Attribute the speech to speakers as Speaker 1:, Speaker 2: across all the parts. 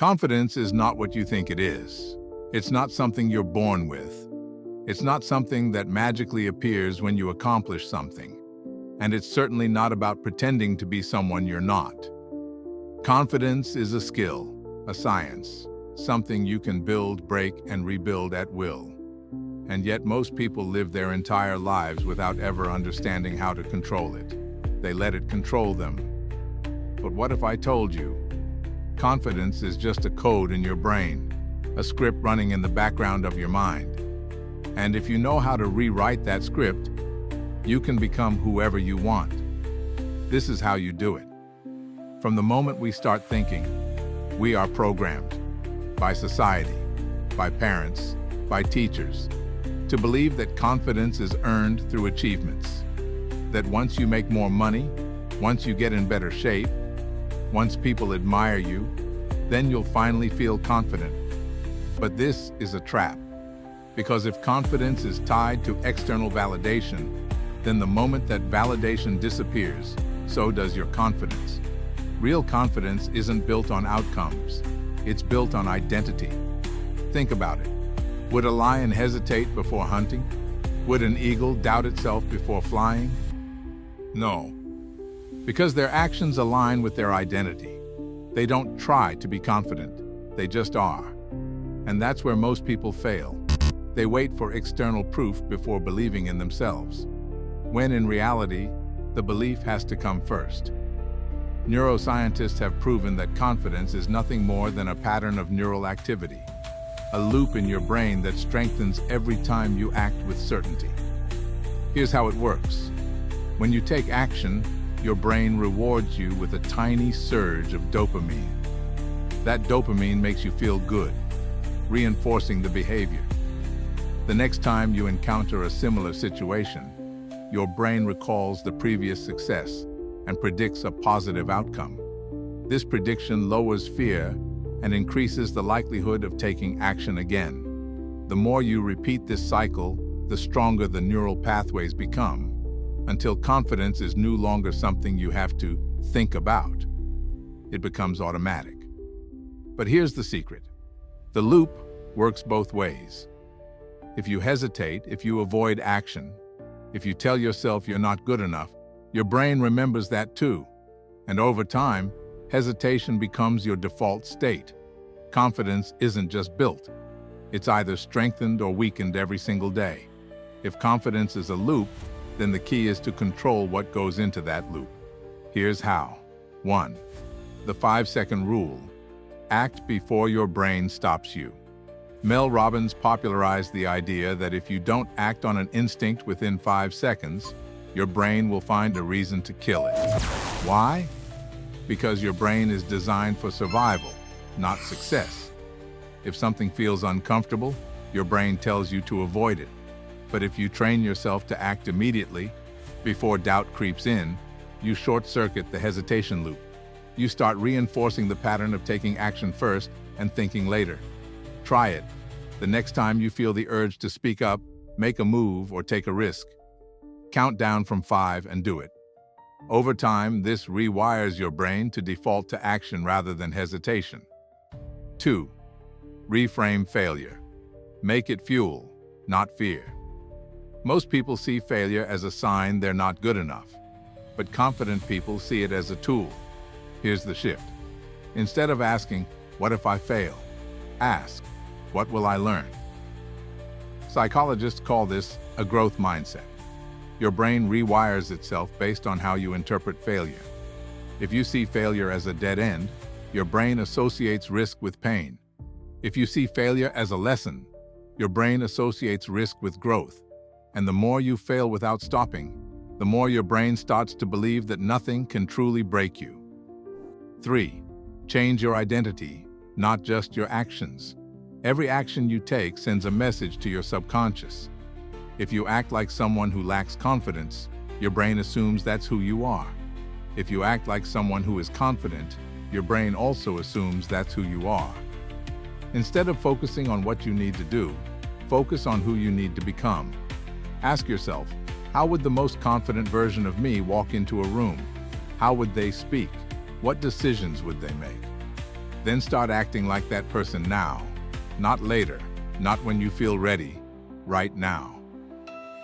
Speaker 1: Confidence is not what you think it is. It's not something you're born with. It's not something that magically appears when you accomplish something. And it's certainly not about pretending to be someone you're not. Confidence is a skill, a science, something you can build, break, and rebuild at will. And yet most people live their entire lives without ever understanding how to control it. They let it control them. But what if I told you? Confidence is just a code in your brain, a script running in the background of your mind. And if you know how to rewrite that script, you can become whoever you want. This is how you do it. From the moment we start thinking, we are programmed by society, by parents, by teachers, to believe that confidence is earned through achievements. That once you make more money, once you get in better shape, once people admire you, then you'll finally feel confident. But this is a trap, because if confidence is tied to external validation, then the moment that validation disappears, so does your confidence. Real confidence isn't built on outcomes, it's built on identity. Think about it. Would a lion hesitate before hunting? Would an eagle doubt itself before flying? No. Because their actions align with their identity. They don't try to be confident, they just are. And that's where most people fail. They wait for external proof before believing in themselves, when in reality, the belief has to come first. Neuroscientists have proven that confidence is nothing more than a pattern of neural activity, a loop in your brain that strengthens every time you act with certainty. Here's how it works. When you take action, your brain rewards you with a tiny surge of dopamine. That dopamine makes you feel good, reinforcing the behavior. The next time you encounter a similar situation, your brain recalls the previous success and predicts a positive outcome. This prediction lowers fear and increases the likelihood of taking action again. The more you repeat this cycle, the stronger the neural pathways become, until confidence is no longer something you have to think about. It becomes automatic. But here's the secret. The loop works both ways. If you hesitate, if you avoid action, if you tell yourself you're not good enough, your brain remembers that too. And over time, hesitation becomes your default state. Confidence isn't just built. It's either strengthened or weakened every single day. If confidence is a loop, then the key is to control what goes into that loop. Here's how. 1. The 5-second rule. Act before your brain stops you. Mel Robbins popularized the idea that if you don't act on an instinct within 5 seconds, your brain will find a reason to kill it. Why? Because your brain is designed for survival, not success. If something feels uncomfortable, your brain tells you to avoid it. But if you train yourself to act immediately, before doubt creeps in, you short-circuit the hesitation loop. You start reinforcing the pattern of taking action first and thinking later. Try it. The next time you feel the urge to speak up, make a move, or take a risk, count down from 5 and do it. Over time, this rewires your brain to default to action rather than hesitation. 2. Reframe failure. Make it fuel, not fear. Most people see failure as a sign they're not good enough, but confident people see it as a tool. Here's the shift. Instead of asking, "What if I fail?" ask, "What will I learn?" Psychologists call this a growth mindset. Your brain rewires itself based on how you interpret failure. If you see failure as a dead end, your brain associates risk with pain. If you see failure as a lesson, your brain associates risk with growth. And the more you fail without stopping, the more your brain starts to believe that nothing can truly break you. 3. Change your identity, not just your actions. Every action you take sends a message to your subconscious. If you act like someone who lacks confidence, your brain assumes that's who you are. If you act like someone who is confident, your brain also assumes that's who you are. Instead of focusing on what you need to do, focus on who you need to become. Ask yourself, how would the most confident version of me walk into a room? How would they speak? What decisions would they make? Then start acting like that person now, not later, not when you feel ready, right now.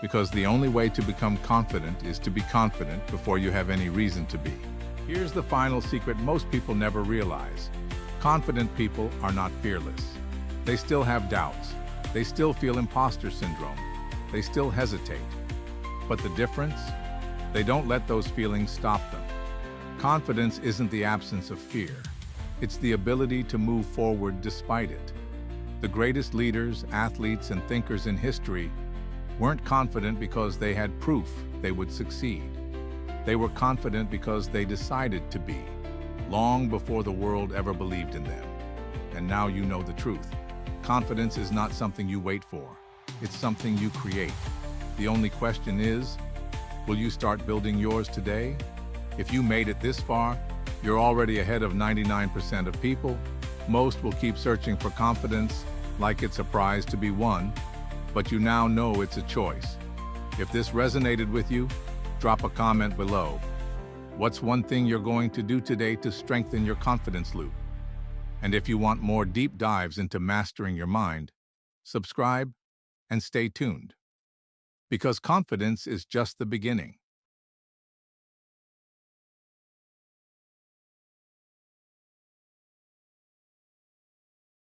Speaker 1: Because the only way to become confident is to be confident before you have any reason to be. Here's the final secret most people never realize. Confident people are not fearless. They still have doubts. They still feel imposter syndrome. They still hesitate. But the difference? They don't let those feelings stop them. Confidence isn't the absence of fear. It's the ability to move forward despite it. The greatest leaders, athletes, and thinkers in history weren't confident because they had proof they would succeed. They were confident because they decided to be, long before the world ever believed in them. And now you know the truth. Confidence is not something you wait for. It's something you create. The only question is, will you start building yours today? If you made it this far, you're already ahead of 99% of people. Most will keep searching for confidence like it's a prize to be won, but you now know it's a choice. If this resonated with you, drop a comment below. What's one thing you're going to do today to strengthen your confidence loop? And if you want more deep dives into mastering your mind, subscribe and stay tuned. Because confidence is just the beginning.